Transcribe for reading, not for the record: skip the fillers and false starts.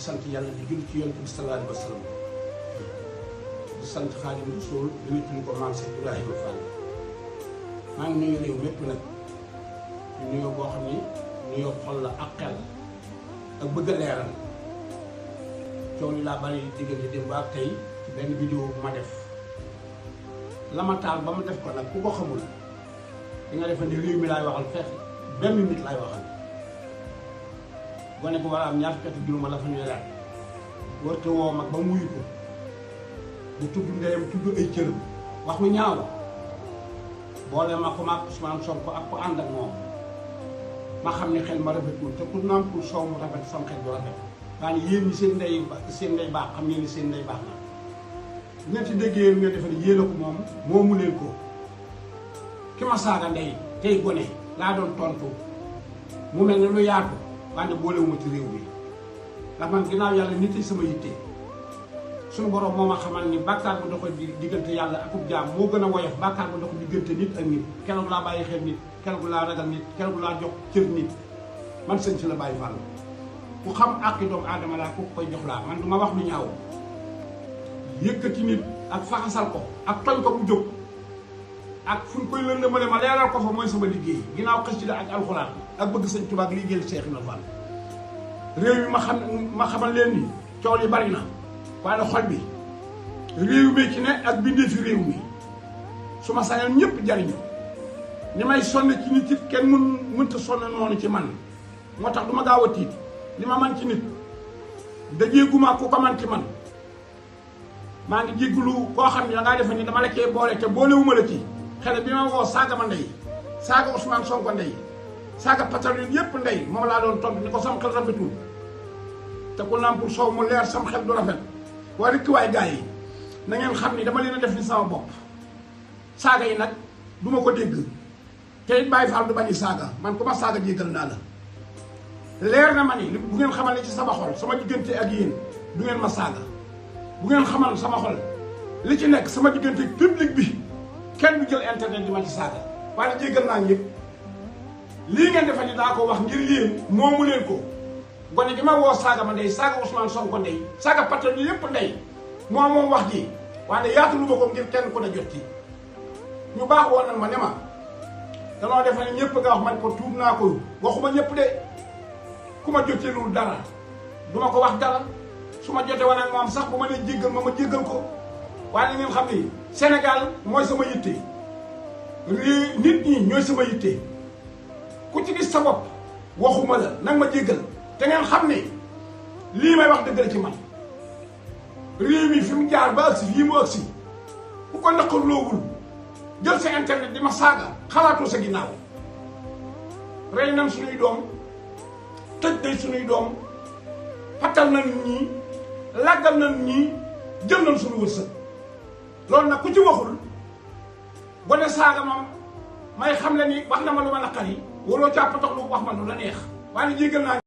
sant yàlla di julli ci yonent bi sallallahu alayhi wa sallam di sant Xaadimu Rasuul di wéttali ko maam Cheikh Ibrahima Fall maa ngi nuyu réew mépp nag di nuyoo boo xam ni nuyoo xol la ak xel ak bëgg a leeral coow li laa bari diggante démb ak tey ci benn vidéo bu ma def la ma taal ba ma def ko nag ku ko xamul di nga defe ne réew mi laay waxal fekk benn nit laay waxal gone ko war a am ñaar fukki at juróom la fa ñuy laaj warta woo mag ba muyu ko bu tudd ndeyam tudd ay cëram wax lu ñaaw boole ma ko maag Ousmane Sonko ak ko ànd ak moom ma xam ne xel ma rafetul te ku naan pour soow mu rafet sam xel du rafet waa ni yéen ñi seen ndey baax xam ngeen ni seen ndey baax na bu ngeen ci déggee yéen ngeen defe ne yéen a ko moom moomu leen ko ki ma saaga ndey tey gone laa doon tontu mu mel ne lu yaatu wante boolewuma ci réew mi ndax man ginnaaw yàlla nit yi sama yitte suñu borom moo ma xamal ni bàkkaar bu doxal diggante yàlla akub jaam moo gën a woyof bàkkaar bu doxal diggante nit ak nit keroog laa bàyyi xel nit keroog laa ragal nit keroog laa jox cër nit man sëñ si la bàyyi fàll ku xam àqi doomu aadama laa ku koy jox laa man du ma wax lu ñaaw yëkkati nit ak faxasal ko ak toñ ko bu jóg ak fu ñu koy lëndëmale ma leeral ko fa mooy sama liggéey ginnaaw xasida ak alxuraan ak bëgg sëñ Tuubaa ak liggéeyal Seex Ibra Fall réew mi ma xamal leen ni coow li bari na waaye xol bi réew mi ci ne ak bindee fi réew mi su ma sañal ñëpp jariñu ni may sonn ci nit it kenn mënta sonn noonu ci man moo tax du ma gaaw a tiit li ma man ci nit dajeeguma ku ko man ci man maa ngi jéggulu koo xam ne dangaa defe ni dama la cee boole te boolewuma la ci xale bi ma woo saaga ma ndey saaga Ousmane Sonko ndey saaga patriote yépp ndey moom laa doon tontu ni ko sam xel rafetul te ku naan pour soow mu leer sam xel du rafet waa rikki waay gars yi na ngeen xam ni dama leen a def ni sama bopp saaga yi nag du ma ko dégg te it Baye Fall du bañu saaga man ku ma saaga jéggal naa la leer na ma ni bu ngeen xamal ne ci sama xol sama diggante ak yéen du ngeen ma saaga bu ngeen xamal sama xol li ci nekk sama diggante public bi kenn du jël internet di ma ci saaga waaye jéggal naa ñëpp lii ngeen defal ni daa ko wax ngir yéen moomu leen ko gone gi ma woo saaga ma ndey saaga Ousmane Sonko ndey saaga patriote yi yépp ndey moom wax ji waaye yaatu lu ma ko ngir kenn ku ne jot ci ñu baax woon nag ma ne ma danoo defe ne ñëpp nga wax man ko tuub naa ko waxuma ñëpp de ku ma jotee lu dara du ma ko wax dara su ma jotee woon ak moom sax bu ma nee jéggal ma jéggal ko waaye li ngeen xam ni Sénégal mooy sama yitte nit ñi ñooy sama yitte ku ci gis sa bopp waxuma la nag ma jéggal te ngeen xam ne lii may wax dëgg la ci man réew mi fi mu jaar ba agsi fii mu agsi ku ko naqarloowul jël sa internet di ma saaga xalaatoo sa ginnaaw rey nañ suñuy doom tëj nañ suñuy doom xatal nañ ñii làggal nañ ñii jël nañ suñu wërsëg loolu nag ku ci waxul bone saaga moom may xam le ni wax na ma lu ma naqari waroo càpp tax lu wax ma lu la neex waaye jéggal naa